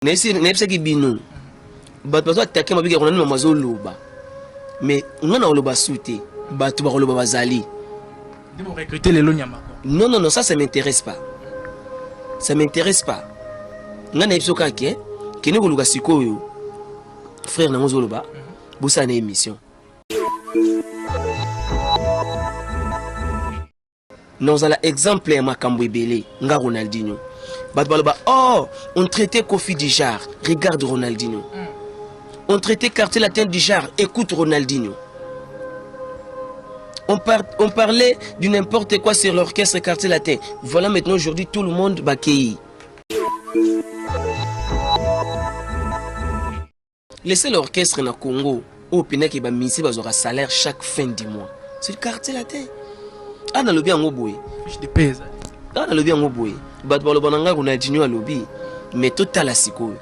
N'est-ce qui bino. Bat pas attaquer ma biga on a ma mazoloba. Mais on a oloba souté. Bat tu oloba bazali. De vous recruter les Lonyama. Non non non, ça m'intéresse pas. Ça m'intéresse pas. On a ipso kake qui nous oluga sikoyo. Frère na mazoloba. Bossa na émission. Nous avons l'exemple de Makambo Ebele, nga Ronaldinho. Oh, on traitait Kofi Dijar, regarde Ronaldinho. On traitait Quartier Latin Dijar, écoute Ronaldinho. On parlait du n'importe quoi sur l'orchestre Quartier Latin. Voilà maintenant aujourd'hui tout le monde bakei. Laissez l'orchestre na Congo, au Pénèque et Bamisi bazora salaire chaque fin du mois. C'est le Quartier Latin. Ah, dans le bien au bout. Fiche de pèse. Ah, dans le bien au bout. Bat le bananga on a dit à lobby. Mais total à siko.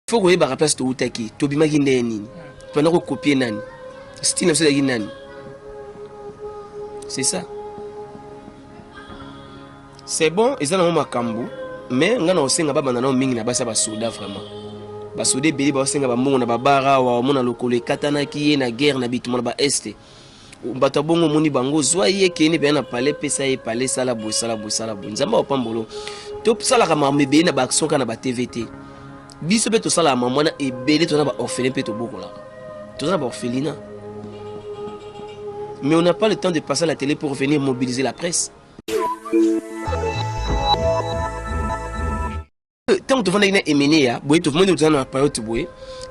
Faut que vous place to utaki. To bima ginde nini. Pendant que copier nani. Style c'est la nani. C'est ça. C'est bon, ils ont un makambu. Mais on a aussi un baba na mingi na basa ba soda vraiment. Basode beli ba senga ba mongo na babara wa mona lokole katana ki na guerre na bitumana ba este bato bongo moni bango zwa ye keni be na palais pesa ye palais sala bo nzamba opambolo to sala ka mamebe na ba action kana ba TVT biso be to sala mama na ebele to na ba orphelin pe to bokola to na ba orphelinat. Mais on n'a pas le temps de passer à la télé pour venir mobiliser la presse. Tant que tu vas émener,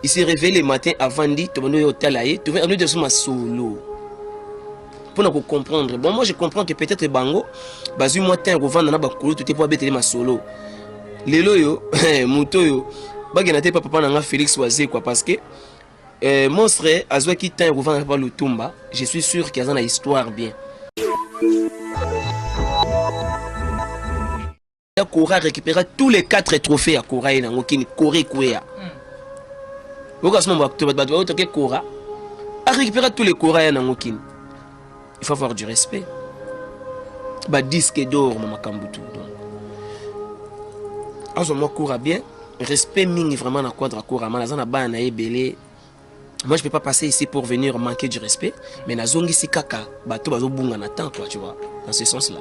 il s'est réveillé le matin avant dit tu vas au talaye, tu vas aller de son solo. Pour nous comprendre. Bon, moi je comprends que peut-être Bango, basu moi t'es revendre na bakulu, tu t'es pas bêter ma solo. Lelo yo, muto yo, bagenate papa nanga Félix Oazé quoi parce que mon frère azwa qui t'es revendre par le Tumba, je suis sûr qu'il y a une histoire bien. Kora récupéra tous les 4 trophées à Kora et Nangokini, Corée Kouya. Kora a récupéré tous les Kora et Nangokini. Il faut avoir du respect. Bah disque d'or, Mama Kambutu. Alors moi Kora bien, respect ming vraiment na quadra Kora. Malazana ba na ebele. Moi je peux pas passer ici pour venir manquer du respect, mais na zongi si kaka, bah to bazo bunga na temps quoi, tu vois, dans ce sens-là.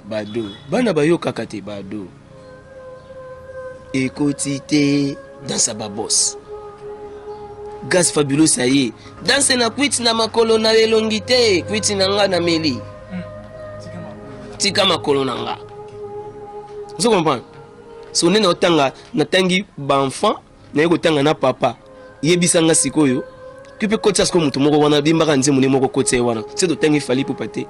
Bado bana bayo kakate bado écoutez dans sa babos gaz fabuleux ça y est danse na kwiti na makolo na elongité kwiti na nga na meli tika makolo na nga vous comprenez sonné na otanga na tangi ba enfant na yeko tanga na papa yebisa nga sikoyo kipe kotsa sko mutu moko wana bimbaka nze mune moko kotsa wana c'est de tangi fali pour pâté.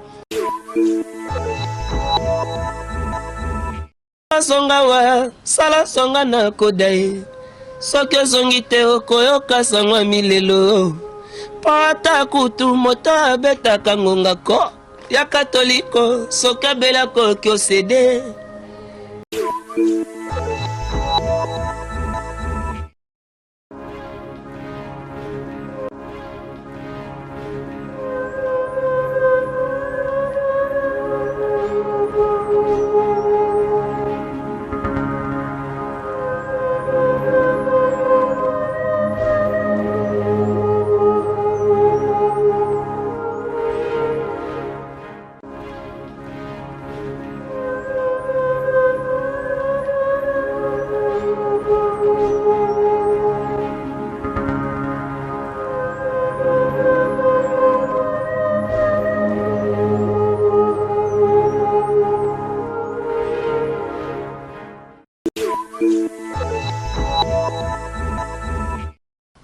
Songa wa sala songa na kodai soke zongi te okoyoka sangwa milelo pata kutu moto abeta kangonga ko ya katoliko soke bela ko kyo cede.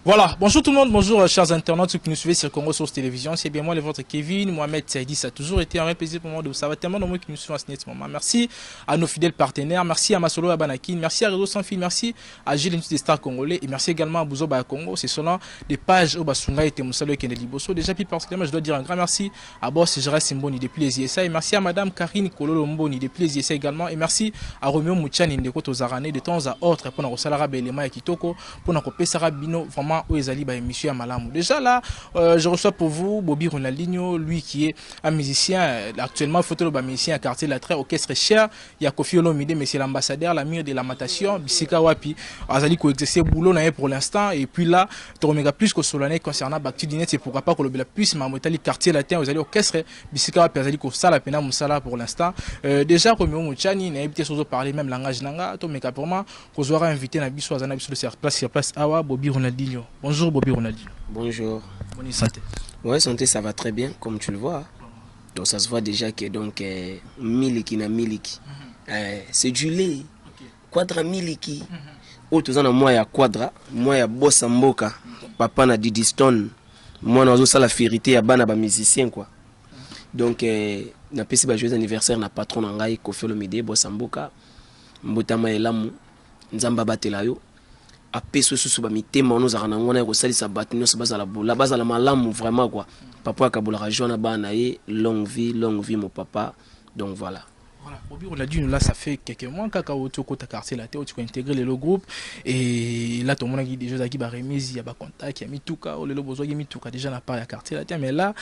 Voilà, bonjour tout le monde, bonjour chers internautes, ceux qui nous suivent sur Congo Source Télévision. C'est bien moi, le votre Kevin, Mohamed Saïdi. Ça a toujours été un vrai plaisir pour moi de vous savoir tellement nombreux qui nous suivent en ce moment. Merci à nos fidèles partenaires, merci à Masolo Abanakin, merci à Réseau Sans Fil, merci à Gilles des Stars Congolais et merci également à Bouzo Baya Congo. C'est selon des pages au Basunga et Temoussalo et Kennedy Bosso. Déjà, plus particulièrement, je dois dire un grand merci à Boss Gérard Simboni depuis les ISA et merci à Madame Karine Kololo Mboni depuis les ISA également et merci à Romeo Mouchani Ndeko Tozarane de temps à autre pour nous salara éléments et kitoko pour nous couper Sarabino vraiment événements où Ezali ba émission à Malamu. Déjà là, je reçois pour vous Bobby Ronaldinho, lui qui est un musicien, actuellement photo le musicien à quartier latin, orchestre cher, il y a Kofi Olomide, mais c'est l'ambassadeur, l'amir de la matation, Bisika Wapi, Azali qui exerce boulot pour l'instant, et puis là, tu reméga plus que Solané concernant Bacti Dinet, c'est pourquoi pas que le plus, mais Motali quartier latin, Azali orchestre, Bisika Wapi, Azali ko sala pena musala pour l'instant. Déjà, comme Mouchani, n'a évité de parler même langage nanga, to meka pour moi, qu'on soit invité na biso azana biso sur place Awa, Bobby Ronaldinho. Bonjour Bobby Ronaldinho. Bonjour. Bonne santé. Ouais, santé, ça va très bien, comme tu le vois. Donc ça se voit déjà que donc miliki na miliki. C'est du lait. Quadra miliki. Autres en moi ya quadra, moi ya bossa mboka. Papa na Didi Stone. Moi na zo la vérité ya bana ba musicien quoi. Donc na pesi ba joyeux anniversaire na patron na ngai Kofi Olomide bossa mboka. Mbotama elamu nzamba batela yo. Apeso susu ba mitema ono za na ngona ko salisa batino se bazala bola bazala malamu vraiment quoi. Papa Kabola Rajona Banaye, longue vie mon papa. Donc voilà. Voilà, Bobby Ronaldinho là ça fait quelques mois quand tu as quartier là tu as intégré le groupe et là tout le monde a des choses qui ba remise il y a ba contact il y a mis tout cas le besoin il mis tout cas déjà n'a pas ya quartier là mais là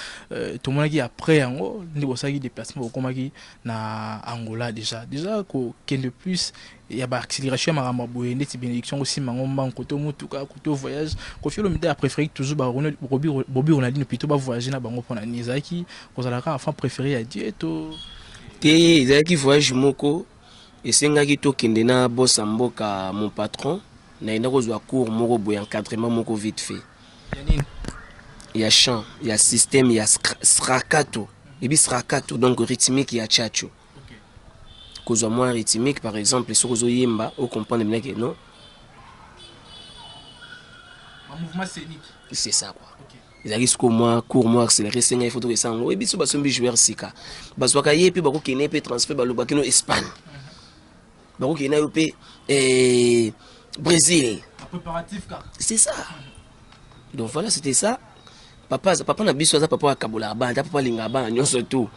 tout le monde qui après en haut ni bossa qui déplacement comme qui na Angola déjà ko ken de plus il y a ba accélération ma maboye net bénédiction aussi mangomba côté mutuka côté voyage Kofi Olomide a préféré toujours ba Bobby Ronaldinho plutôt ba voyager na bango pour na nizaki ko za la enfant préféré à Dieu to et qui voyage moko et sengaki to kende na bossa mboka mon patron na ina ko zwa cours moko boy encadrement moko vite fait. Il y a chant, il y a système, il y a srakato. Et puis srakato donc rythmique il y a chacho. Ko zwa moins rythmique par exemple sur zo yemba au comprendre bien que non. Un mouvement scénique. C'est ça quoi. Ils arrivent jusqu'au mois, court mois accéléré, c'est il faut que ça. Et puis sur basombi joueur sika. Baswaka yepi bako kene pe transfert balo bakino Espagne. Bako kene pe Brésil. Préparatif car. C'est ça. Donc voilà, c'était ça. Papa na biso za papa Kabola banda papa lingaba nyonso tout.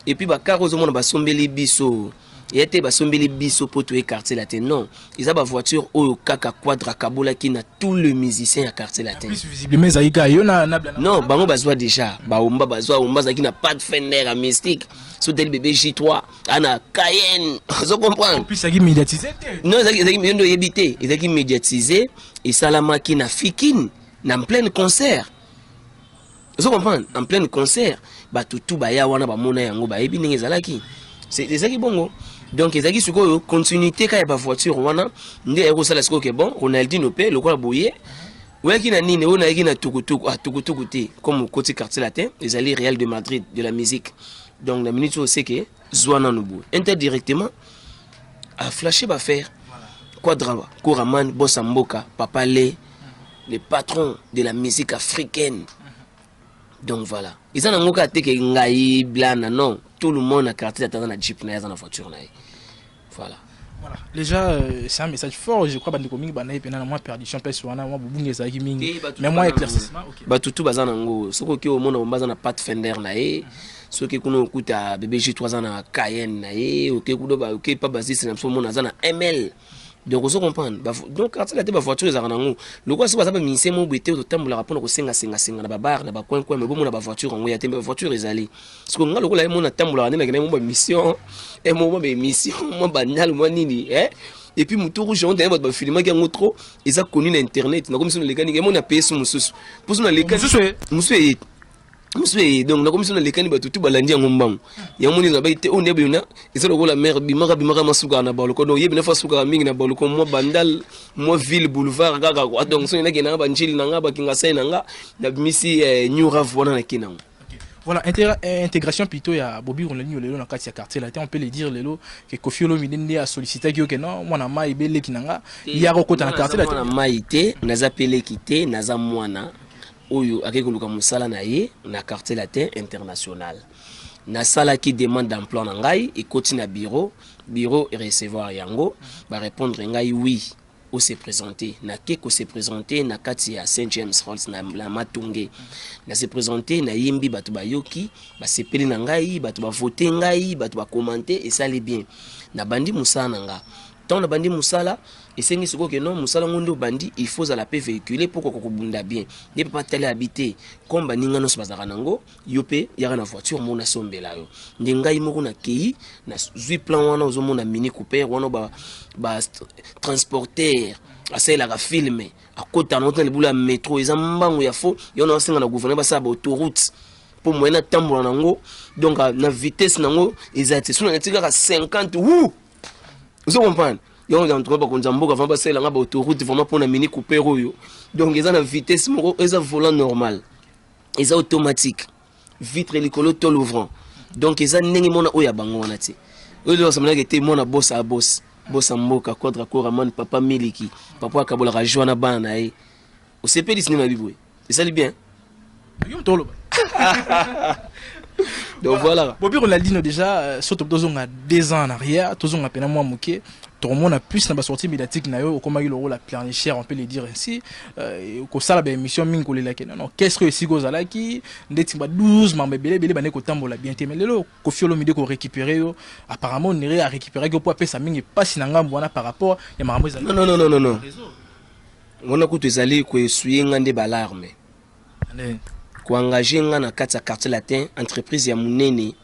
Et puis bakaro zo mona basombeli biso. Il était basombeli biso pour tout quartier latin non ils ont ba voiture au kaka quadra Kabola qui na tout le musicien à quartier latin plus visiblement zaïka yo na non bango bazwa déjà baomba bazwa omba zaki na pas de Fender à mystique sur tel bébé J3 ana Cayenne vous comprenez plus ça qui médiatisé non zaki miondo yebité zaki médiatisé et salama qui na fikin na en plein concert vous comprenez en plein concert ba tutu ba ya wana ba mona yango ba yebi ninge zalaki c'est ça qui bongo. Donc ils ont dit que continuité quand il y a pas voiture wana ndé eko sala siko que bon Ronaldinho pe le quoi boyer ouais qui na nini on a qui na tukutuku tukutuku té comme côté quartier latin ils allaient Real de Madrid de la musique donc la minute où c'est que Zouana Nubu indirectement a flashé va faire Quadrava Koraman Bossa Mboka Papa les patrons de la musique africaine. Donc voilà ils ont ngoka té que ngai blana non tout le monde a quartier latin dans la Jeep na dans voiture na. Voilà. Voilà. Déjà, c'est un message fort. Je crois que les banaï pendant moi perdition pèse moi boubou zaki mingi. Mais moi éclaircissement. OK. Ba tutu bazana ngo. Soko ki au monde on bazana pas de Fender na e. Soko kuno kuta bébé J3 na Cayenne na e. OK kudo ba OK pas basis na so monde azana ML. Donc vous comprenez. Donc quand la voiture ils arrangeant. Le quoi c'est pas ça ministère mo bete au tambola rapona ko senga na ba bar na ba coin mais bon na ba voiture ngo ya tembe voiture ils allaient. Parce que ngalo ko la mo na tambola na ngena mo mission et mo ba mission mo banal mo nini et puis mutu rouge on votre film qui a trop ils a connu l'internet na comme si les gars mo na PS mususu pour ça les gars mususu donc na comme si les gars ba tutu balandi ngombango ya moni na ba ite on ne bina ils ont la mer bimaka masuka na baloko donc yebina fa suka mingi na baloko mo bandal mo ville boulevard gaga quoi donc so ina kena ba njili na ngaba kinga sai na nga na misi new rave wana na kinango. Voilà, intégration plutôt, il y a Bobby Ronaldinho dans le quartier là, on peut le dire que Kofi Olomide a sollicité que non, moi na mai belé kinanga, il y a beaucoup dans le quartier là. Na maïté, naza pelé kité, naza mwana, oyo akekoluka musala na ye na quartier latin international. Na sala qui demande d'emploi na ngai, et continue na bureau et recevoir yango, va répondre ngai oui. Où se présenter na keko se présenter na kati ya Saint James Falls na la Matunge na se présenter na yimbi batu bayoki ba sepeli na ngai batu ba voter ngai batu ba commenter et ça les bien na bandi musana nga tant na bandi musala esengi siko que non musala ngondo bandi il faut la paix véhiculer pour ko bunda bien ne peut pas tele habiter comme baninga no bazaka nango yope yaka na voiture mona sombela yo ndengai moko na kei na zui plan wana ozomona mini couper wana ba transporteur asela ka filmer akota na hôtel bula métro ezambango ya fo yona osenga na gouvernement ba sa ba autoroute pour moi na tambola nango donc na vitesse nango ezati sona tika ka 50 wou vous comprenez yo on trouve pas qu'on zamboka va passer là ba autoroute vraiment pour na mini couper yo donc ils ont la vitesse moko ils ont volant normal ils ont automatique vitre likolo to l'ouvrant donc ils ont ndenge mona oya bango wana ti oyo ça mena que mona boss à boss boss mboka contre Koraman papa miliki papa kabola ka joana bana e au CP di cinéma biboué c'est ça bien yo tolo donc voilà Bobby on l'a dit déjà surtout dans 2 ans en arrière tous on a peine moi moqué tout le monde a plus na sortie médiatique na yo comme il rôle la plénière on peut le dire ainsi ko sala ba émission mingo le la non qu'est-ce que si gozala ki ndeti ba 12 membres belé ba ne ko tambola bien te mais lelo ko fiolo midi ko récupérer yo apparemment on irait à récupérer ko pour pesa mingi pas sinanga mbona par rapport ya marambo ezali non on a kutu ezali ko essuyer ngande balarme ko engager nga na kati ya quartier latin entreprise ya munene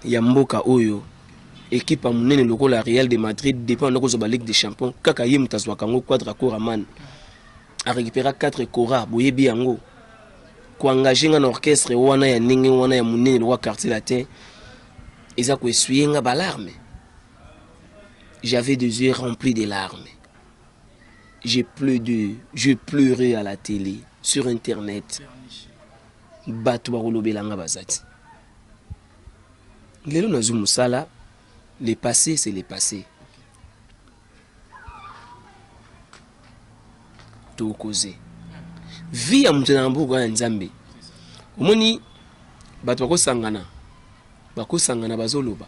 ya mboka oyo équipe à munene lokola Real de Madrid dépend de la Ligue des Champions kaka yim tazwa kango quadra Koraman a récupérer 4 kora boyebi yango ko engager nga na orchestre wana ya ningi wana ya munene lo quartier latin eza ko essuyer nga balarme j'avais des yeux remplis de larmes j'ai pleuré à la télé sur internet bato bakolobelanga bazati lelo nazu musala le passé c'est le passé to causer vie ya mutu na mbuga ya nzambe omoni bato bakosangana bazoloba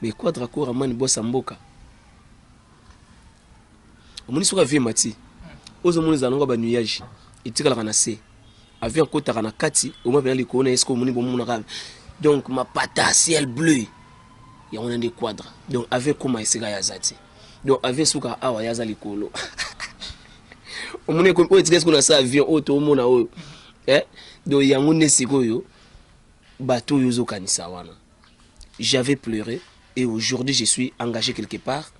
mais quadra Koraman bossa mboka omoni soka vie mati ozomoni zanonga ba nuage itikala na se avion kota na kati au moins bien les connaît est-ce que moni bon mon rave donc ma pata ciel bleu ya on a des quadres donc avec comment esika ya zati donc avec suka awa ya za likolo omoni ko est-ce qu'on a ça avion auto mona o donc ya ngone sikoyo bateau yozo kanisa wana j'avais pleuré et aujourd'hui je suis engagé quelque part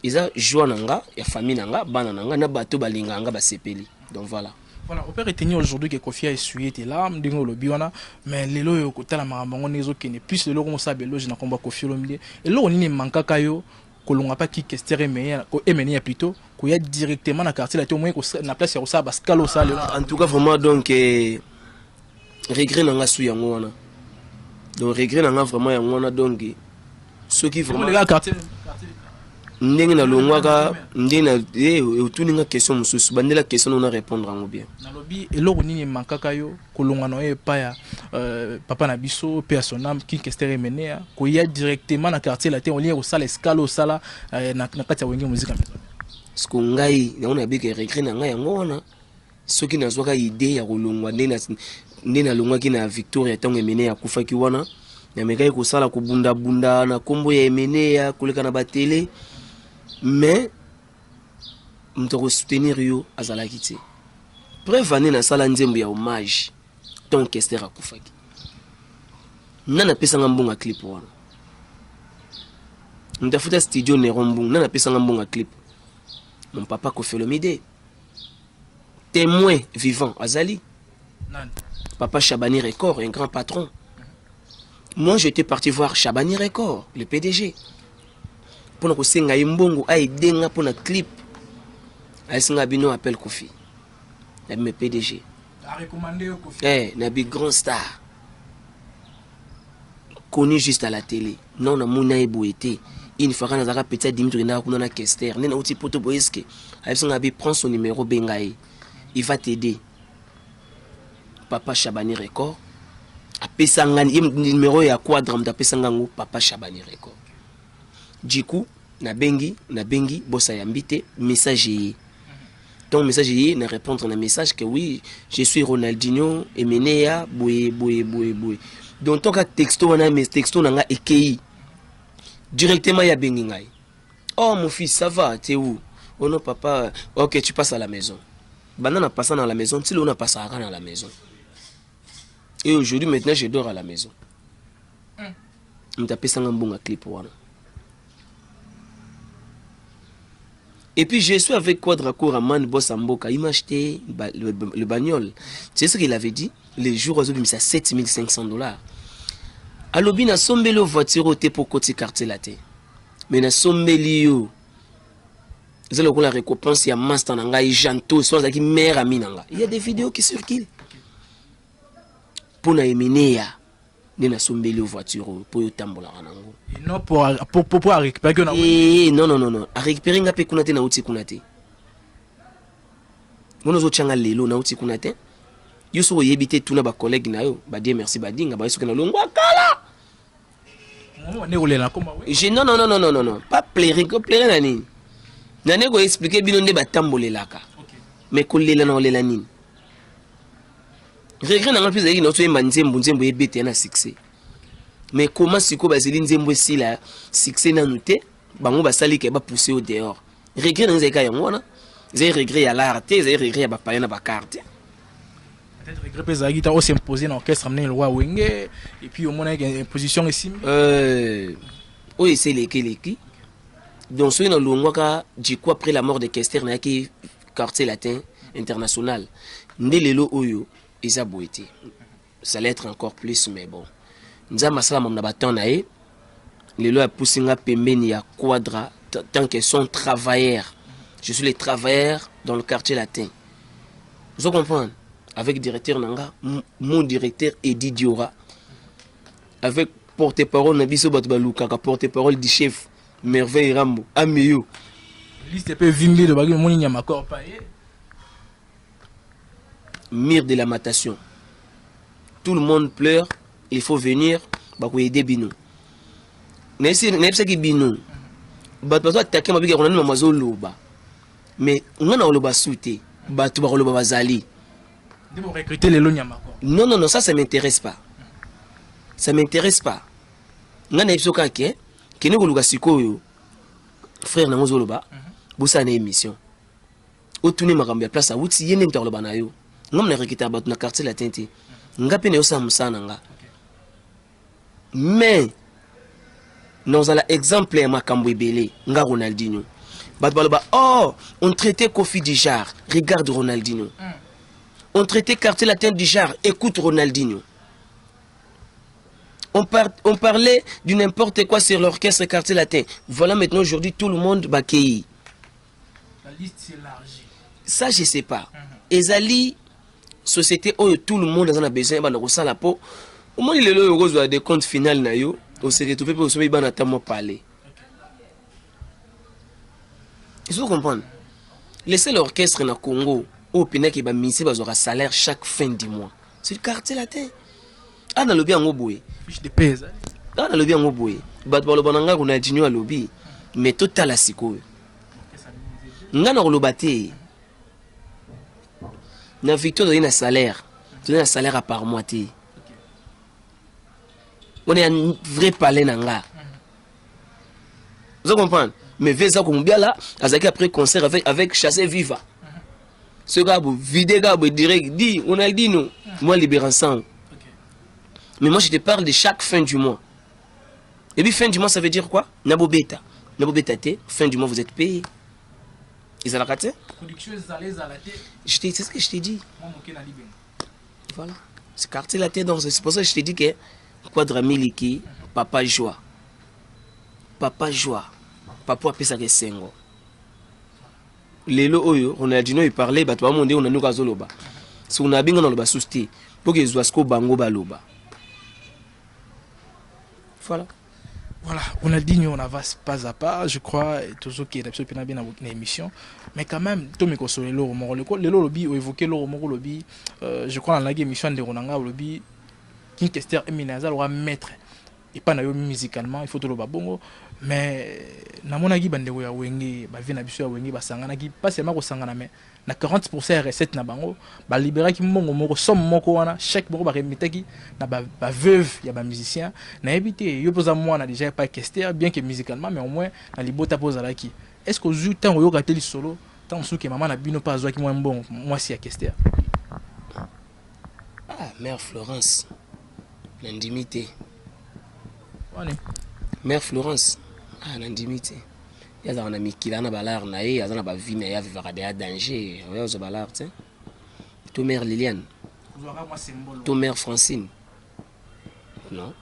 isa joie nanga ya famille nanga bana nanga na bateau balinganga ba sepeli donc voilà. Voilà, on peut retenir aujourd'hui que Kofi a essuyé tes larmes, dingo le biwana, mais les lois au côté la marambango nezo qui n'est plus le logo on sabe loge na combat Kofi Olomide et là on y manque kayo que l'on a pas qui questere mais ko emeni plutôt ko ya directement na quartier la au moins ko na place ya ça baskalo ça en tout cas vraiment donc regret nanga su yango wana donc regret nanga vraiment yango wana donc ceux qui vraiment les quartier ndenge na longwaka ndena otuninga question mususu bandela question on a répondre en bien na lobby et loko nini mankaka yo kolonga no pa ya papa na biso pe son âme qui questere menea ko ya directement na quartier la te on lie au sala escalo sala na kati ya wenge musique parce que ngai on a bika regret na ngai yango wana soki nazwaka idée ya kolongwa ndena longwa ki na Victoria tango menea kufa ki wana na mekai ko sala ko bunda bunda na kombo ya menea koleka na ba télé mais m'toko soutenir yo azalaki te preuve ane na sala nzembo ya hommage ton kester akufaki nana pesanga mbonga clip wana ntafuta studio Nerombung nana pesanga mbonga clip mon papa Kofi Olomide témoin vivant azali papa Chabani Record un grand patron. Moi j'étais parti voir Chabani Record le PDG pour que senga imbongo aidenga pour na clip asinga bino appelle Kofi na me PDG a recommandé Kofi na big grand star connu juste à la télé non na mona eboete une fois quand nazaka petit Dimitri na kuna na kester nena uti poto boeske asinga bi prend son numéro bengai il va t'aider papa Chabani Record apesanga numéro ya quadra mtapesanga ngo papa Chabani Record. Du coup na bengi bossa yambite message ton message na répondre na message que oui je suis Ronaldinho et menea boye donc ton ka texto wana mes texto nanga ekei directement ya bengi ngai Oh mon fils, ça va, t'es où? Oh non papa, ok tu passes à la maison. Banana passant dans la maison, tu l'on a passé à la maison. Et aujourd'hui maintenant je dors à la maison. Je m'appelle Sangambunga clip voilà. Et puis je suis avec Quadraco Raman Bossamboka. Il m'a acheté le bagnole. Tu sais ce qu'il avait dit? Les jours aujourd'hui, c'est à 7500 $. À l'obi na sombeli voiture au pour côté quartier laté. Mais na sombeli yo. C'est là qu'on la récompense ya master nanga et janto soit qui mère ami nanga. Il y a des vidéos qui circulent. Pour na éminer na sombeli voiture pour yo tambola nango. Non pour récupérer na. Non. A récupérer nga pe kunate na uti kunate. Mono zo changa lelo na uti kunate. Yo so yebite tuna ba collègue na yo, ba dire merci ba dinga ba soka na longwa kala. Non, pas pleurer, nani. Nane go expliquer bino nde ba tambolelaka. Mais ko lela na lela nini. Regret na ngapisa yi no to yemba nzembo yebete na succès. Mais comment siko bazeli nzembo sila succès na nuté, bango basali ke ba pousser au dehors. Regret na nzeka yango na. Zé regret ya l'art, zé regret ya ba paya na ba carte. Peut-être regret pesa guitare aussi imposé dans l'orchestre amener le roi Wenge et puis au moins une position ici. Oui, c'est les qui. Donc ceux dans l'ongwaka du coup après la mort de Kester na qui quartier latin international. Ndelelo oyo isa boité. Ça allait être encore plus mais bon. Nzama sala mon abaton nae. Lelo a poussé nga pembeni ya Quadra tant que son travailleur. Je suis les travailleurs dans le quartier latin. Vous comprenez? Avec directeur Nanga, mon directeur Eddie Diora, avec porte-parole Nabiso Batbalouka, porte-parole du chef Merveille Rambo, Ameyo. Liste peu vimbi de bagay moni nyamakor paye. Mire de la matation. Tout le monde pleure, il faut venir, bako aider Bino. N'est-ce qui Bino. Batbazo attaquer ma biga on a mazo loba. Mais on a loba souté, batu ba loba bazali. De vous recruter les Lonyamako. Non, ça m'intéresse pas. Ça m'intéresse pas. Ngana ipsoka ke kene ko luka sikoyo. Frère na ngozoloba, bosa na émission. Otuni makambo ya place a wuti yene mtoloba na yo. Ngam na recruter ba na quartier latin te. Ngape ne yosa musana nga. Mais nous avons l'exemple de makambo ebele nga Ronaldinho. Batbaloba oh, on traitait Kofi Dijar, regarde Ronaldinho. On traitait quartier latin du genre, écoute Ronaldinho. On parlait du n'importe quoi sur l'orchestre quartier latin. Voilà maintenant aujourd'hui tout le monde bakei. La liste élargie. Ça je sais pas. Ezali société où tout le monde a besoin de la peau. Au moins il est là des comptes finales na yo, on s'est retrouvé pour se mettre dans parler. Il faut comprendre. Laissez l'orchestre na Congo. Au Pénèque, il va miser un salaire chaque fin du mois. C'est le quartier latin. Ah, dans le bien en Oboué. Fiche de paix. Ah, dans le bien en Oboué. Batbalo Bananga, on a dit à lobby. Mais total à Siko. N'a pas le bâti. N'a victoire donné un salaire. Donné un salaire à part moitié. On est un vrai palais nanga. Vous comprenez? Mais Vesa Koumbia là, après concert avec Chassé Viva. Ce gars, vidé gars, direct, dit, on a dit nous, moi libérant ensemble. Mais moi je te parle de chaque fin du mois. Et puis fin du mois ça veut dire quoi? Nabo beta. Nabo beta te, fin du mois vous êtes payé. Ils ont la raté? C'est ce que je t'ai dit. Voilà. C'est quartier la tête, donc c'est pour ça que je t'ai dit que Quadra Miliki, papa joie. Papa joie. Papa appelle ça que sengo. Lelo oyo Ronaldinho il parlait ba to monde on a nous kazoloba si on a binga na loba sousti pour que zoasko bango baloba voilà Ronaldinho on avance pas à pas je crois toujours qu'il est absolument bien dans une émission mais quand même to me console le romoro le lobby ou évoquer le romoro lobby je crois dans la émission de Ronanga lobby qui question Eminaza doit mettre et pas na yo musicalement il faut to loba bongo mais na mona gi bande ya wenge ba vina biso ya wenge ba sangana gi pas seulement ko sangana mais na 40% ya recette na bango ba libéraki mbongo moko somme moko wana chaque moko ba remetaki na ba veuve ya ba musicien na éviter yo poza mwana déjà pas orchestre bien que musicalement mais au moins na libota poza laki est-ce que vous temps yo kateli solo tant que maman na bino pas zwaki moins bon moi si orchestre ah mère Florence l'indimité wane mère Florence ah l'indimité yaza wana mikila na balar na ye yaza na ba vie na ya vivra de danger oyo balar tiens to mère Liliane to mère Francine non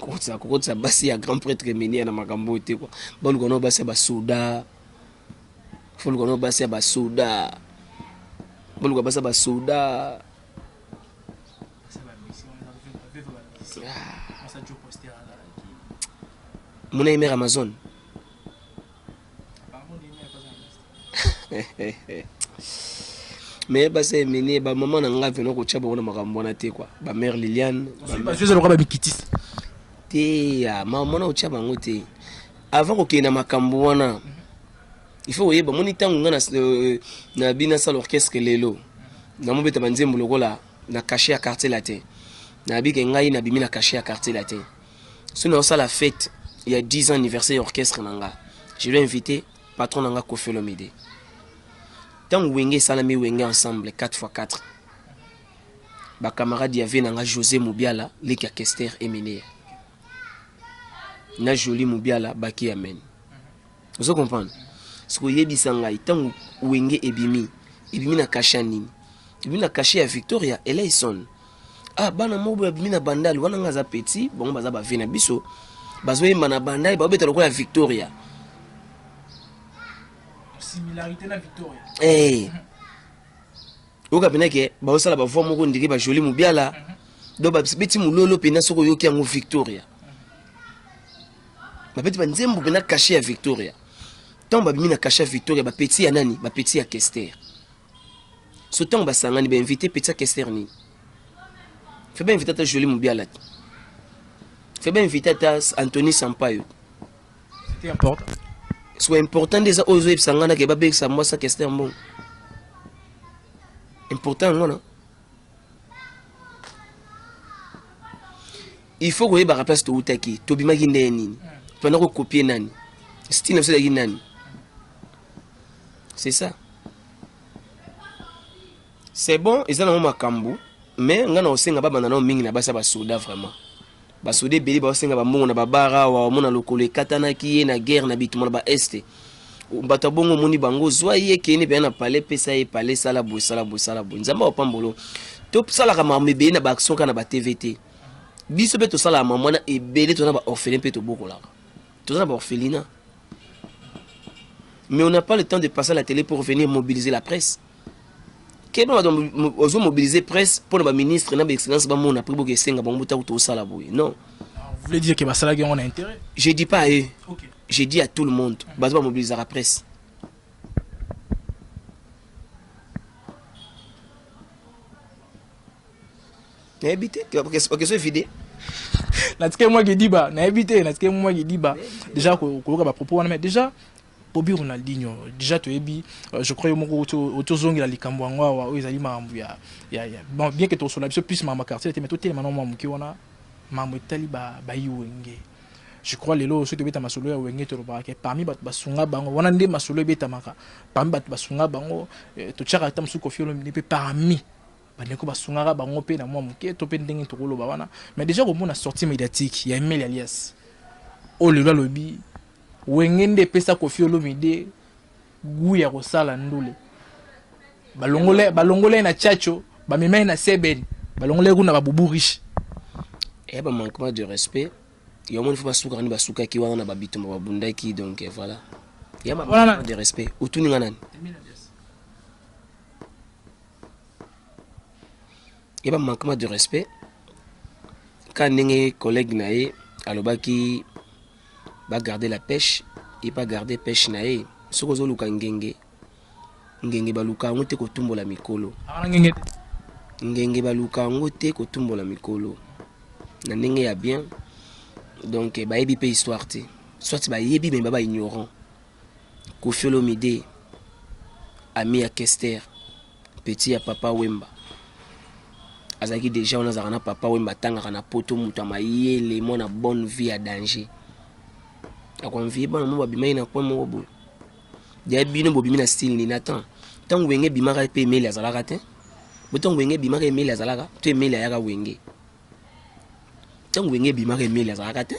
kokotsa basi ya grand prêtre meni na makambo te quoi bon kono basi ba soda fulu kono basi ba soda bon ko basi ba soda mon mère Amazon mais basi meni ba maman na nga veno ko tshaba na makambo na te quoi ba mère Liliane ba jeux ba bikitis te ya maman na tshaba ngote avant ko kena makambo wana il faut yeba moni tangu nga na bina sa l'orchestre lelo na mo beta banzembo lokola na caché à quartier latin na bi ke ngai na bimi na caché à quartier latin sinon ça la fête il y a 10 ans anniversaire orchestre nanga je l'ai invité patron nanga Kofi Olomide tangu wenge salami wenge ensemble 4x4 ba camarade y avait nanga José Mubiala leki orchestre emene na Joli Mubiala baki amen vous comprenez ce que yebisa ngai tangu wenge ebimi na kasha nini ebimi na kasha ya Victoria Eleison ah bana mobo ebimi na bandali wana ngaza petit bongo baza ba vina biso bazo yemba na bandali ba beta lokola Victoria similarité na Victoria oka penake ba osala ba voix moko ndiki ba Joli Mubiala do ba beti mulolo pena soko yoki yango Victoria ba beti ba nzembo pena kasha ya Victoria tant ba bimi na kasha Victoria ba petit ya nani ba petit ya Kester so tant ba sangani ba invité petit Kester ni fait bien invité ta Joli Mubiala fait bien invité ta Anthony Sampaio c'était important soit important des ozo sangana ke ba be sa moi sa Kester bon important non il faut que ba place to utaki to bima ginde nini pendant ko copier nani style c'est la nani c'est ça c'est bon ils ont makambu mais ngana osenga baba na mingi na basa ba soda vraiment ba soda beli ba osenga ba mbongo na babara wa mona lokolo katana ki na guerre na bitumona ba este bato bongo moni bango zwa ye kene be na palais pesa ye palais sala bo nzamba opambolo to sala ka mamebe na ba action kana ba TVT biso be to sala mama na ebele to na ba orphelin pe to bokola to na ba orphelinat mais on n'a pas le temps de passer à la télé pour venir mobiliser la presse. Quel on va mobiliser presse pour le ministre na excellence ba mon après boke senga ba mbuta to sala boye. Non. Vous voulez dire que basala on a intérêt? Je dis pas à eux. OK. Je dis à tout le monde, ba mobiliser la presse. Na habité que c'est vidé. Natike moi qui dit ba, na habité, natike moi qui dit ba. Déjà ko ba propos mais déjà Bobby Ronaldinho déjà tu ebi je crois moko autozongi la likambo ngwa wa ezali mambu ya bon bien que to sur la biso plus mama quartier mais to tellement non mamu ki wana mamu etali ba yiwenge je crois lelo so to beta masolo ya wenge to ba ke parmi bat basunga bango wana nde masolo beta maka parmi bat basunga bango to tchaka tam su Kofi Olomide pe parmi bandeko basunga bango pe na mwa muke to pe ndenge to koloba wana mais déjà ko mona sortie médiatique ya Emile Alias o lelo lobi wengende pesa Kofi Olomide guya kosala ndule balongole na chacho bamema na seben balongole kuna babubu riche et ba manquement de respect yo mon faut basuka ni basuka ki wana na babitumba babundaki donc voilà ya ma manquement de respect utuni nganani et ba manquement de respect quand nenge collègue nae alobaki va garder la pêche et pas garder pêche nae soko zo luka ngenge baluka ngote ko tumbola mikolo ngenge baluka ngote ko tumbola mikolo na ndenge ya bien donc ba yebi pe histoire te soit ba yebi mais ba ignorant Kofi Olomide ami à Kester petit à papa Wemba azaki déjà on a papa Wemba tanga na poto muta mayele mona bonne vie à danger akonvi bana mo babimai na kwa mo bo dia bino bobimi na style ni natan tango wenge bimaka pe email azalaka te botango wenge bimaka email azalaka to email ayaka wenge tango wenge bimaka email azalaka te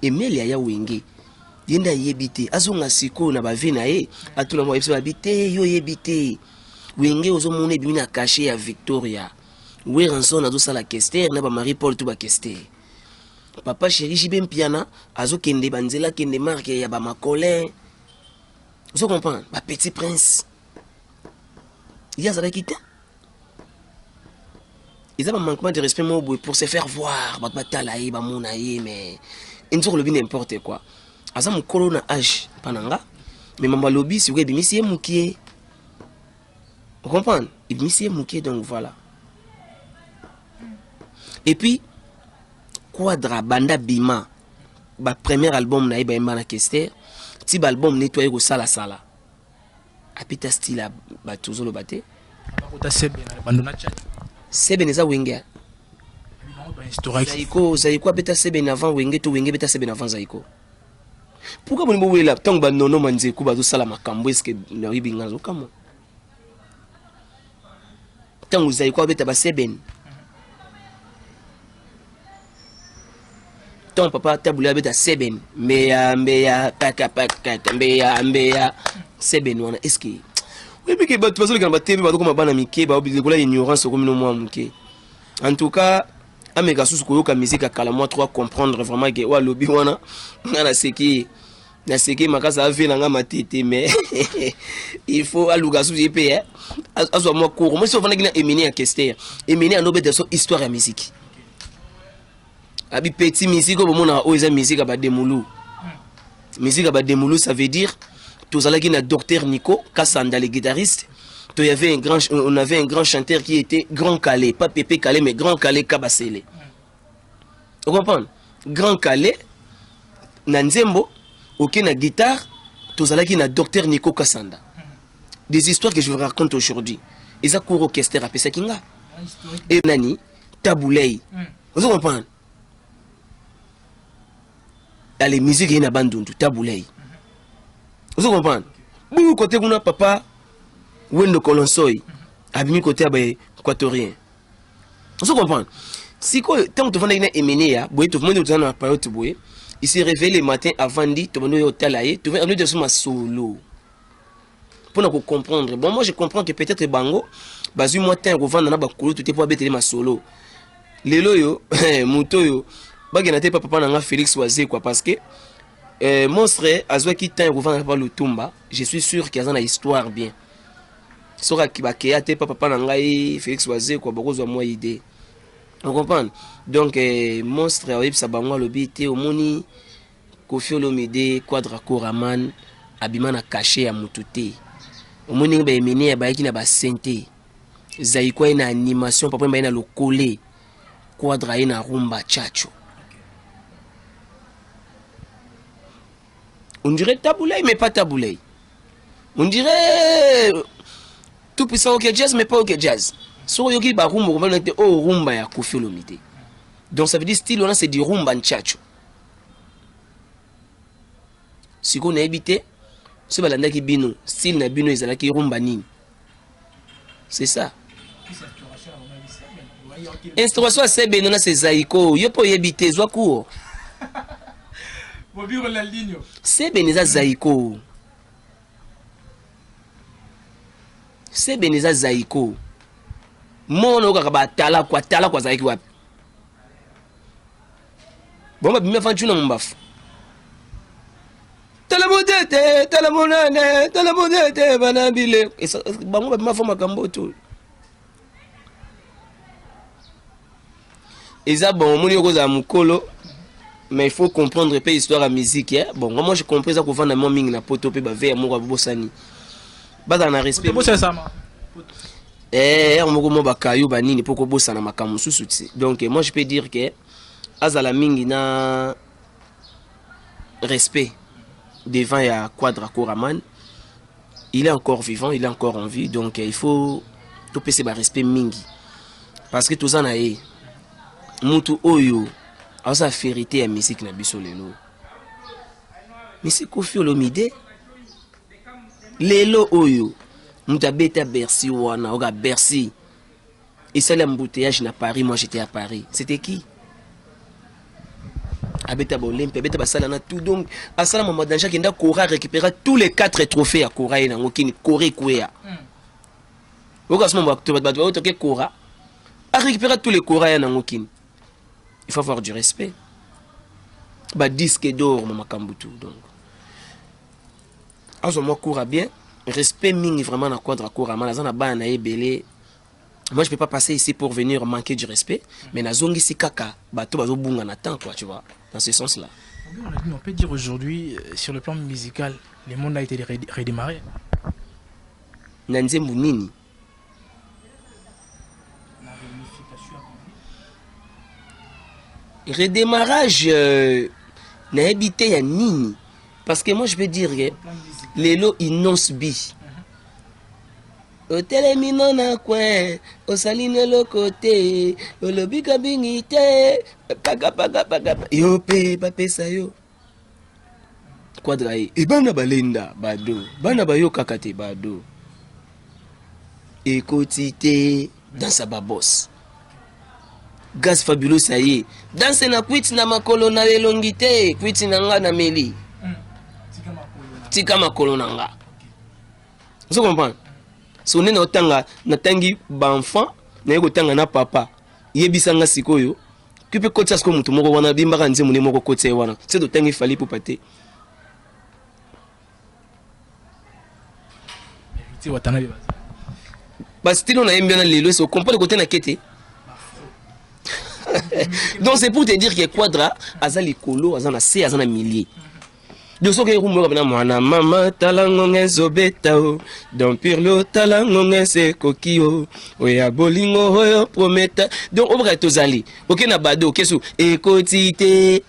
email ya wenge yenda yebite azonga siko na bave na ye atuna mo yebisa babite yo yebite wenge ozomona ebimi na caché ya Victoria Weranson azo sala Kester na ba Marie Paul tout ba Kester papa chéri jibe mpiana azo kende banzela kende marque ya ba macolin vous comprenez ba petit prince il y a ça qui ils ont un manquement de respect pour se faire voir ba batalaye ba monaye mais ils ont le bien n'importe quoi asa mukolo na âge pananga mais mamba lobby si vous bimisi mukie vous comprenez il bimisi mukie donc voilà. Et puis Quadra Banda Bima ba premier album na iba na Kester ti ba album nettoyer ko sala sala apita style ba tuzolo bate bakota sebe na bandona chat sebe neza wenge zaiko apita sebe na avant wenge to wenge beta sebe na avant zaiko pourquoi bon bo wela tant ba nono manze ku ba to sala makambo est-ce que na ribinga zo kamo tant zaiko abeta ba sebe ton papa taboula beta seben mbeya kaka mbeya seben wana est-ce que oui mais que bato bazoli kana batebe bato comme bana mike ba obikola ignorance comme no moi mke en tout cas ameka susu koyoka musique akala moi trois comprendre vraiment que wa lobi wana na seki makasa ave na nga matete mais il faut aluka susu epé azo moi cours moi si on va na Emini à Kester Emini a nobé de son histoire à musique abi petit musique au moment où ils musique ba demulu musique ba demulu ça veut dire tous allez qui na docteur Nico Kassanda le guitariste on avait un grand chanteur qui était Grand Calais pas Pépé Calais mais Grand Calais Kabasele vous comprenez Grand Calais na nzembo OK na guitare tous allez qui na docteur Nico Kassanda des histoires que je vous raconte aujourd'hui et ça court orchestre à pesa kinga et nani Taboulay vous comprenez. Les musiques y na bandundu Taboulay vous comprenez bon côté kuna papa Wendo Kolonsoy abimi côté ba équatorien vous comprenez si quoi tant que tu vas na Emini ya boy tu vas dans la période boy il s'est réveillé le matin avant dit tu vas au talaye tu vas amener de son solo pour nous comprendre bon moi je comprends que peut-être bango bazu moi temps revendre na ba kolo tout est pour abeter ma solo lelo yo muto yo bagena te papa nanga Félix Wazé quoi parce que monstre azwa ki temps revendre pas le tumba je suis sûr qu'il y a une histoire bien sora ki bakea te papa nanga Félix Wazé quoi beaucoup zo moi idée on comprend donc monstre a yebisa bango lobi te omoni Koffi Olomide Quadra Koraman abima na caché ya mututé omoni ba Emini ya ba ki na ba sente zaiko ina animation papa ba ina le coller Quadra ina rumba chacho. On dirait Taboulay, mais pas Taboulay. On dirait tout puissant OK Jazz, mais pas OK Jazz. So yoki ba rumba, on va dire oh rumba ya Koffi Olomide. Donc ça veut dire style on a c'est du rumba nchacho. Si on a habité, ce balanda ki bino, style na bino ezala ki rumba nini. C'est ça. Instruction à sebe nona c'est zaiko, yo po yebite zwa kuo. Sebe neza zaiko. Sebe neza zaiko. Mono kaka tala kwa zaiki wapi. Bomba bimia fanchuna mbafu. Tala monane, banabile. Bomba bimia foma kamboto. Eza bon moni okoza mukolo. Mais il faut comprendre peu histoire à musique hein? Bon moi je comprends ça qu'on vend mon ming na poto pe ba ve mo bosani ba na respect on mo ba kayo ba nini poko bosana makamu susuti donc moi je peux dire que azala mingi na respect devant ya Quadra Koraman il est encore vivant, il est encore en vie, donc il faut tout passer par respect mingi. Parce que tout ça na ye, mutu oyo, a sa vérité à musique na biso lelo. Mais c'est Koffi Olomide. Lelo oyo, mutu abeta Bercy wana, oga Bercy. Et ça l'embouteillage na Paris, moi j'étais à Paris. C'était qui? Abeta Bolympe, abeta basala na tout, donc asala mama danja qui nda Kora récupérer tous les 4 trophées à Kora et na ngokini Kore Kwea. Oga sma mbakto bat otoke Kora a récupérer tous les Kora ya na ngokini. Il faut avoir du respect. Ba disque d'or mama Kambutu donc. Azo moi Kora bien, respect mingi vraiment na quadra Kora mana zana ba na ebele. Moi je peux pas passer ici pour venir manquer du respect, mais na zongi si kaka bato bazo bunga na temps quoi, tu vois. Dans ce sens-là. On peut dire aujourd'hui, sur le plan musical, le monde a été redémarré. Nanze Mounini. Redémarrage, n'a habité ya nini. Parce que moi je peux dire que les lots innonce bi. Au télémino na coin, au saline le côté, au lobby kabingite, paga. Yo pe, pape sa yo. Quadrae, et bana balenda, bado, bana bayo kakate, bado. Et quotité, dans sa babos. Gaz fabuleux, ça y est. Dans ce na quit na makolo na elongite, quit na nga na meli. Tika makolo na nga. Vous comprenez? Si on est dans le tangi d'enfant, on est dans le papa. Il y a des gens qui sont qui peut côté ce que mutu moko wana bimba kanze mune moko côté wana. C'est de tangi fali pour pater. Tu vois tanabe. Parce que on a bien lelo, c'est comprendre le côté na kete. Donc c'est pour te dire que Quadra azali kolo, azana C, azana millier. De ce que rumeur na mwana mama talangonge zobeta o don pirlo talangonge se kokio oya bolingo oyo prometa donc on va tozali OK na bado kesu ekotite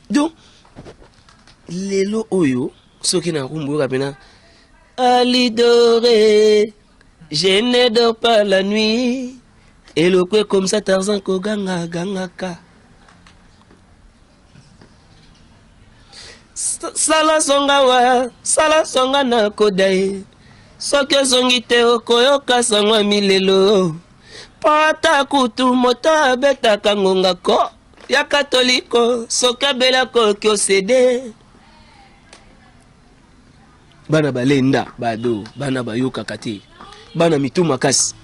donc lelo oyo soki na rumeur bena alidoré je ne dors pas la nuit et le quoi comme ça Tarzan koganga gangaka sala songa na kodai soki zongi te okoyoka sangwa milelo pata kutu moto abetaka ngonga ko ya katoliko soki abelako kiosede bana balenda bado bana bayokaka te bana mitu makasi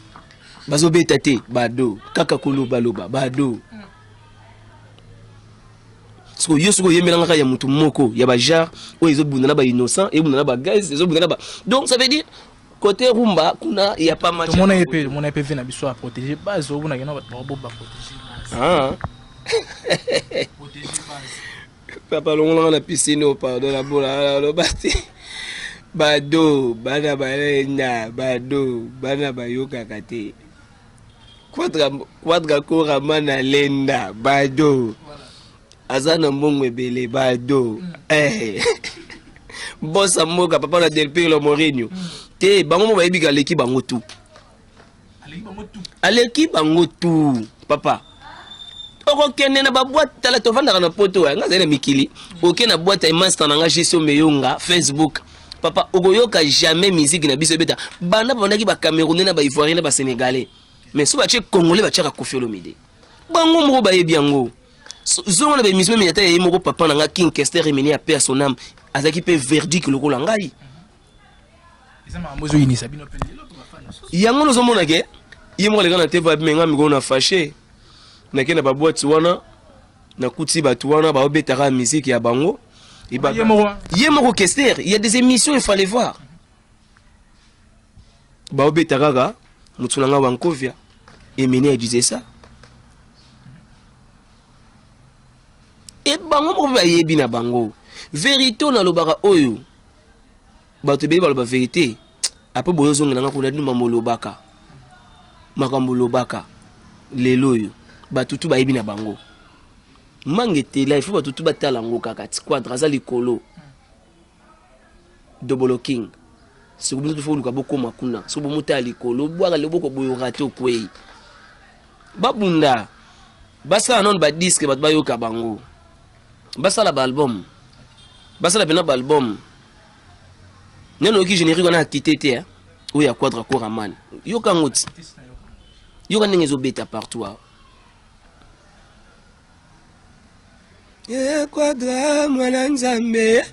bazobeta te bado kaka koloba loba bado. So yosuko yemelanga ya mutu moko ya ba jar o ezobundana ba innocent et bundana ba guys ezobundana ba donc ça veut dire côté rumba kuna il y a pas match mon épée vient biso à protéger base o buna gena ba protéger base ah protéger base papa longa na piscine au pardon la bola lo bati bado bana balenda bado bana bayoka kate quadra kora mana lenda bado azana mbongo ebele bado bossa moka papa na Del Piero Mourinho te bango mo bayebi ka leki bango tout aleki bango tout papa oko kende na ba boîte tala to vanda na poto nga zena mikili oke na boîte ay master na nga Jesu Meyonga Facebook papa okoyoka jamais musique na biso beta bana bondaki ba Camerounais na ba Ivoiriens na ba Sénégalais mais so ba che Congolais ba tchaka Koffi Olomide bango mo bayebi yango zongo na bemission minata ye moko papa na nga King Kester remeni a paix son âme azaki pe verdict lokola ngai yango no zomona ke ye moko le kana te va menga mi gona fâché na ke na ba boîte wana na kuti ba wana ba obetaka musique ya bango ye moko Kester il y a des émissions il fallait voir ba obetaka ga mutuna nga Wankovia et meni a disait ça. Et bango mo ba yebi na bango vérité na lobaka oyo bato be ba vérité après boyo zonga nga kuna ndima molobaka makambo lobaka lelo yo batutu ba yebi na bango mangete la il faut batutu batala ngo kaka ti Quadra za likolo Double King. Si vous voulez faire beaucoup makuna, si vous montez à l'école, boire le beaucoup boyo raté au kwei. Babunda. Basa non ba disque ba bayo kabango. Basa la album. Basa la bena album. Neno ki générique on a quitté té. Ou ya Quadra Koraman. Yo kangoti. Yo kan ngezo beta partout. Eh Quadra mwana nzambe.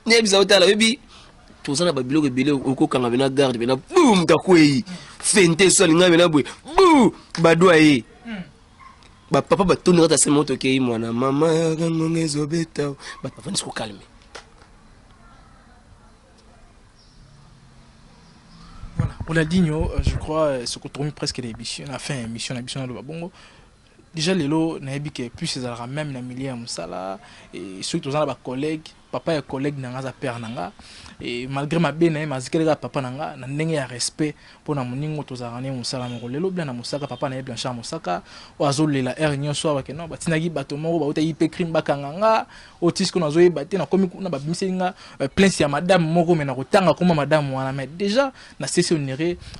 Nebisa utala bebi tozana ba biloko ebele okokanga bena garde bena boum takwei fente solinga bena bwe bou badwa ye ba papa ba tonira ta sema moto kei mwana mama ngongezo beta ba papa ndiko calme. Voilà, pour la Digno, je crois ce qu'on tourne presque l'émission, la fin émission de Babongo. Déjà les lots n'abi que plus ces alra même na milliers musala et surtout aux ba collègues papa et collègue nanga za père nanga et malgré ma bene mazikela papa nanga na ndenge ya respect pour na moningo tozara ne musala mo lelo bien na musaka papa na bien cha musaka oazolela er nyonso abake no batinaki bato moko ba uta ipe crime bakanganga otisco na zoye baté na komi kuna ba bimisenga plainte ya madame moko mena kotanga comme madame wana mais déjà na cessé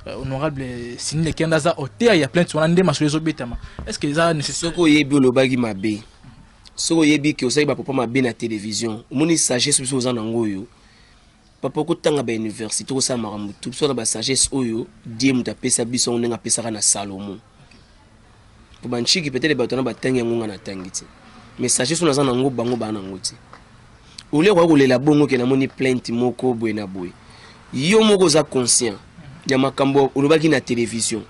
honorable Sini Kendaza hotel ya plainte wana ndema so betama est-ce que ça soko yebi olobaki mabe soko yebi ke osali ba papa mabe na télévision omoni sagesse biso ozana ngoyo papa ko tanga ba université ko sa makambo tout so na ba sagesse oyo die muta pesa biso onenga pesa kana Salomon po banchiki peut-être ba tona ba tanga ngonga na tangiti mais sagesse on azana ngo bango bana ngoti ole kwa kolela bongo ke na moni plainte moko boye na boye yo moko za conscient ya makambo olobaki na télévision.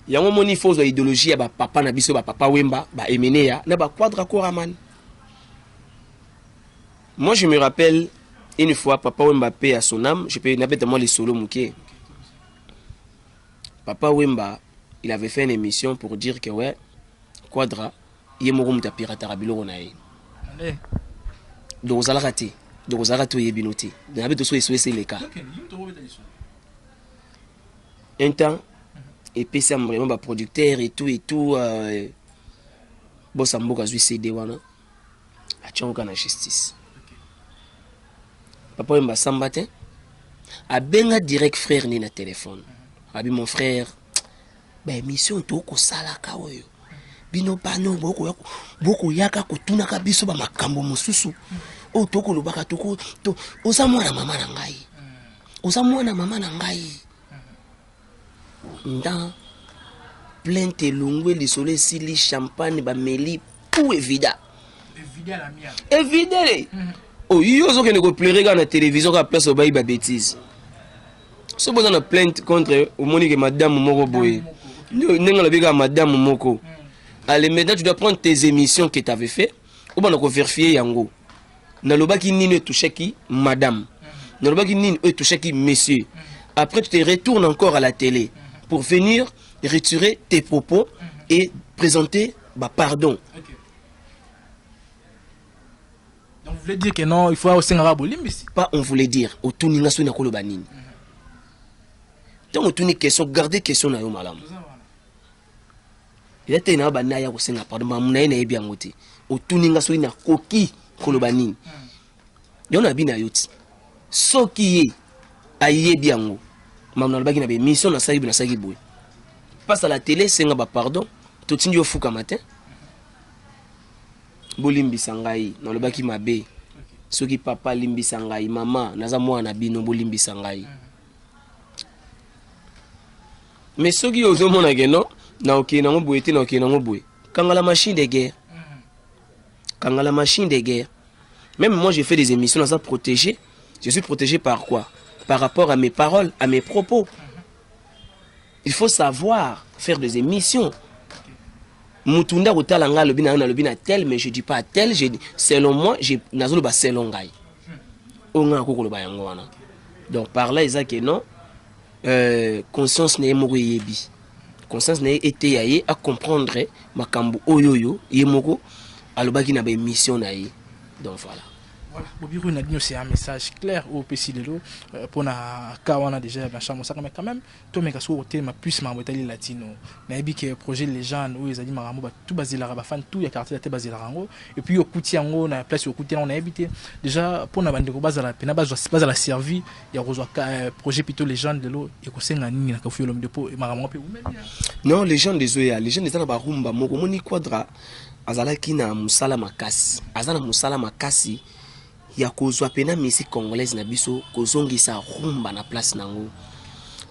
Yango moni fausse idéologie ya ba papa na biso ba papa Wemba ba Emeneya na ba Quadra Koraman. Moi je me rappelle une fois papa Wemba paix à son âme, je peux n'appelle moi les solo mouké. Papa Wemba, il avait fait une émission pour dire que ouais Quadra yemoro muta pirata rabilo na ye. Donc ça l'a raté. Donc ça raté yebinoté. Na be to so c'est les cas. Un temps et puis c'est vraiment ba producteur et tout bon samboka zui CD wana achonga na justice papa mba sambate a benga direct frère ni na téléphone abi mon frère ba émission to ko sala ka oyo bino bano boko yaka ko tuna ka biso ba makambo mususu o to ko lobaka to ko to osamwana mama na ngai osamwana mama na ngai dans plainte longwe le soleil sili champagne ba meli pour évida la mienne évida oh yo zo kene ko pleurer na télévision ka place ba ba bêtise so boza na plainte contre au monique madame moko boy nenga la bika madame moko allez maintenant tu dois prendre tes émissions que tu avais fait ou bana ko vérifier yango na lobaki nini touché qui madame na lobaki nini touché qui monsieur après tu te retournes encore à la télé pour venir retirer tes propos et présenter bah pardon. Okay. Donc vous voulez dire que non, il faut aussi pas on voulait dire au tout ninga sona kolo banini. Donc au tout ni question garder question na yo malam. Il était na bana ya ko senga pardon ba muna ina ebi angote. Au tout ninga sona koki kolo banini. Yo na bina yoti. Soki aye biango. Mamna baki na be mission na sayibi na sagi boy. Passe à la télé, c'est un pardon. Tout le monde fouka matin. Bolimbi sangai, dans le baki mabe. Ceux qui papa limbi sangai, maman, naza moi na bino bolimbi sangai. Mais ceux qui osent mon ageno, na ok na ngobwe te na ok na ngobwe. Kanga la machine de guerre. Kanga la machine de guerre. Même moi j'ai fait des émissions dans ça protégé. Je suis protégé par quoi? Par rapport à mes paroles, à mes propos. Il faut savoir faire des émissions. Mutunda utalanga lobina na lobina tel mais je dis pas tel, je dis selon moi, j'ai nazolo ba selon ngai. Onga ko ba yango wana. Donc par là ils a que non conscience ne moko yebi. Conscience ne été yaye à comprendre makambo oyoyo yemoko alobaki na ba émission na ye. Donc voilà. Voilà, Bobiru Nadine, c'est un message clair au PC Lelo pour na Kawana déjà bien chambre ça mais quand même toi mais qu'est-ce que ma plus ma botali latino na ebi que projet légende où ils a dit maramo ba tout basé la fan tout ya quartier la basé la rango et puis au kuti yango na place au kuti on a habité déjà pour na bande ko base la pena base la servi ya rozwa projet plutôt légende Lelo et ko senga nini na kafuyo l'homme de po maramo pe ou même non légende des oya légende des na ba rumba moko moni quadra azalaki na musala makasi azana musala makasi ya kozwa pena musique congolaise na biso kozongisa rumba na place nango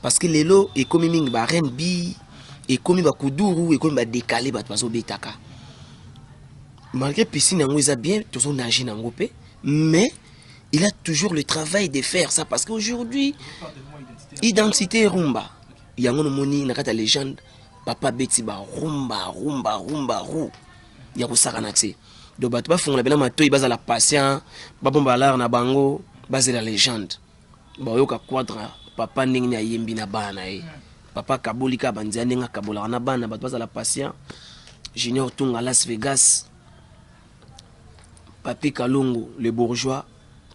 parce que lelo ekomi mingi ba R&B ekomi ba kuduru ekomi ba décalé ba bazo betaka malgré piscine nango eza bien tozo nager nango pe mais il a toujours le travail de faire ça parce qu'aujourd'hui identité rumba yango no moni na kata légende papa beti ba rumba ya kosaka na te donc bato bafungola bela matoi bazala patient babomba l'art na bango bazela légende bayoka quadra papa ndenge ni ayembi na bana papa kabolika banzia ndenge akabolaka na bana bato bazala patient Junior Tunga Las Vegas Papi Kalongo le bourgeois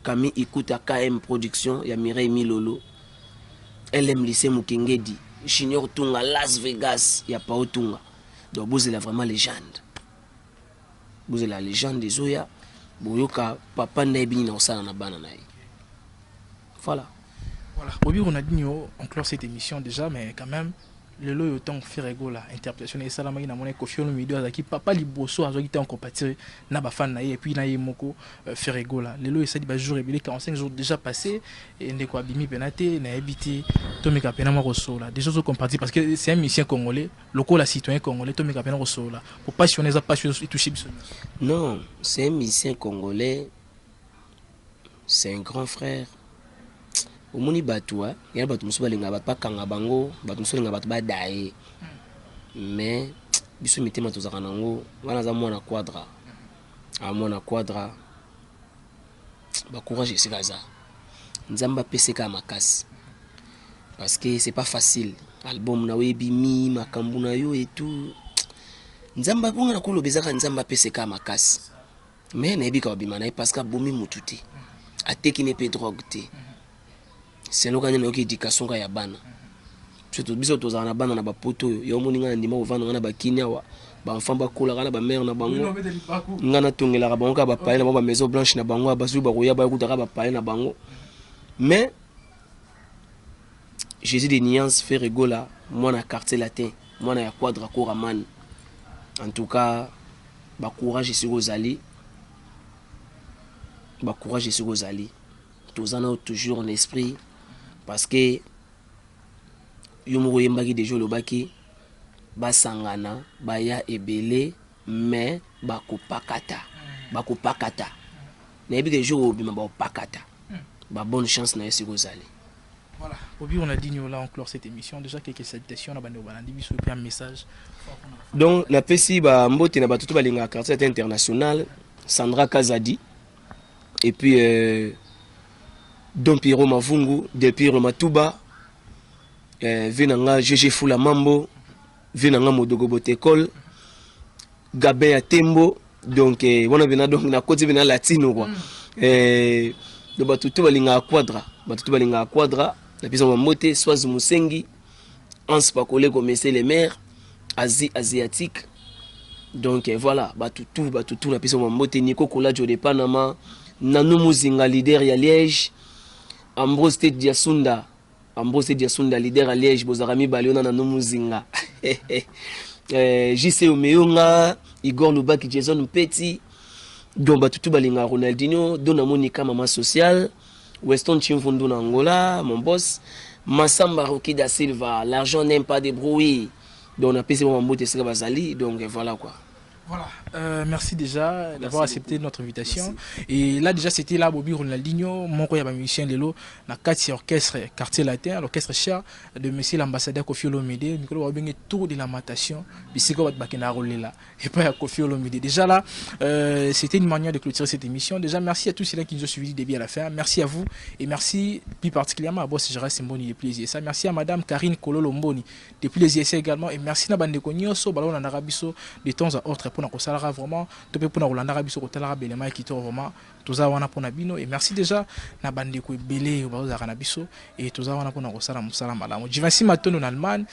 Kami Ikuta KM Production ya Mireille Milolo LM Lycée Mukengedi Junior Tunga Las Vegas ya Pao Tunga donc bozela vraiment légende vous êtes la légende des Oya, Boyoka, papa Nebini na osala na bana na. Voilà. Voilà. Bobi Ronaldinho, on clore cette émission déjà, mais quand même, le lot autant faire ego la interprétation et ça la na monnaie Koffi Olomide azaki papa liboso azaki te encore partir na ba fan na et puis na yemoko faire ego la le lot ça dit ba jour et 45 jours déjà passé et ndeko abimi penate na habité Tomika pena mo rosola des choses qu'on partit parce que c'est un musicien congolais local citoyen congolais Tomika pena rosola pour passionner ça passionner et toucher biso. Non, c'est un musicien congolais, c'est un grand frère. Omoni batua ya batu musu balinga bat pakanga bango batu musu linga bat badaye mais biso mitema tozaka nango wana za mwana quadra a mwana quadra ba courage sikaza nzamba peseka makasi parce que c'est pas facile album na webi mi makambu na yo et tout nzamba bonga na kolo bezaka nzamba peseka makasi mais na ebika obima na parce que bomi mututi ateki ne pe drogue te c'est nous gagnons une éducation ya bana surtout biso tozana na bana na ba poto yo moninga ndima ovanda na ba kinya wa ba enfant ba kola na ba mère na bango ngana tongela bango ka ba paye na ba maison blanche na bango ba su ba roya ba kutaka ba paye na bango mais Jésus des nuances fait rigola moi na quartier latin moi na ya quadra koraman en tout cas ba courage sur ozali ba courage sur ozali tozana toujours en esprit parce que yomo yembaki déjà le baki basangana baya ebele mais bakopakata na yebi que jour obima ba opakata ba bonne chance na yesi kozali. Voilà, Bobi on a dit là on clore cette émission déjà quelques salutations na bande balandi biso puis un message. Donc la pesi ba mbote na batutu balinga quartier international Sandra Kazadi et puis Don Pierrot Mavungu, Del Piero Matuba, Venanga GG Fula Mambo, Venanga Modogo Botekol, Gabin Atembo, donc on a venu donc na côté vena latino quoi. De batutu balinga quadra, la pisa moté Swaz Musengi, Hans Pakole comme les mères, Asie asiatique. Donc voilà, batutu la pisa moté Nico Kolajo de Panama, Nano Muzinga leader ya Liège. Ambrose Diasunda leader à Liège bozarami baliona na nomuzinga JC Omeyonga Igor Lubaki Jason Petit donc batutu balinga Ronaldinho Dona Monica maman sociale Weston Chimfundu na Angola mon boss Massamba Roki da Silva l'argent n'aime pas de bruit donc on a payé mon mbote sika bazali donc voilà quoi. Voilà, merci déjà d'avoir accepté notre invitation. Et là déjà c'était là Bobi Ronaldinho, mon collègue musicien Lelo, na 4 orchestre quartier latin, l'orchestre cher de monsieur l'ambassadeur Koffi Olomide, Nicolas Wabenge tour de lamentation, bisiko bat bakena rolela et pas à Koffi Olomide. Déjà là, c'était une manière de clôturer cette émission. Déjà merci à tous ceux qui nous ont suivis début à la fin. Merci à vous et merci plus particulièrement à Boss Gérard Simboni depuis les ISA. Merci à madame Karine Kololo Mboni depuis les ISA également et merci na bande ko nyoso balona na rabiso de temps à autre pour na kosalara vraiment to pe pour na kolanda biso kotala belema ki to vraiment toza wana pour na bino et merci déjà na bande ko belé bazaka na biso et toza wana pour na kosala musala malamu Jivansi Matondo en Allemagne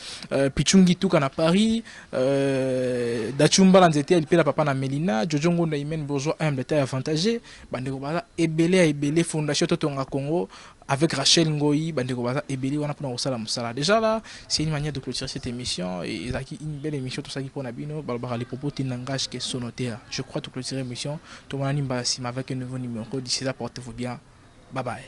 Pichungi Tuka na Paris Dachumba la nzete elipela papa na Melina Jojo Ngonda Imen bourgeois humble taille avantagé bande ko baza ebele fondation Totonga Congo avec Rachel Ngoyi bande ko baza ebele wana pour na kosala musala déjà là c'est une manière de clôturer cette émission et ezaki une belle émission tout ça qui pour na bino balbara les propos tinangage que sonotaire je crois tout clôturer l'émission tout mon anime basim avec un nouveau numéro d'ici là portez-vous bien bye bye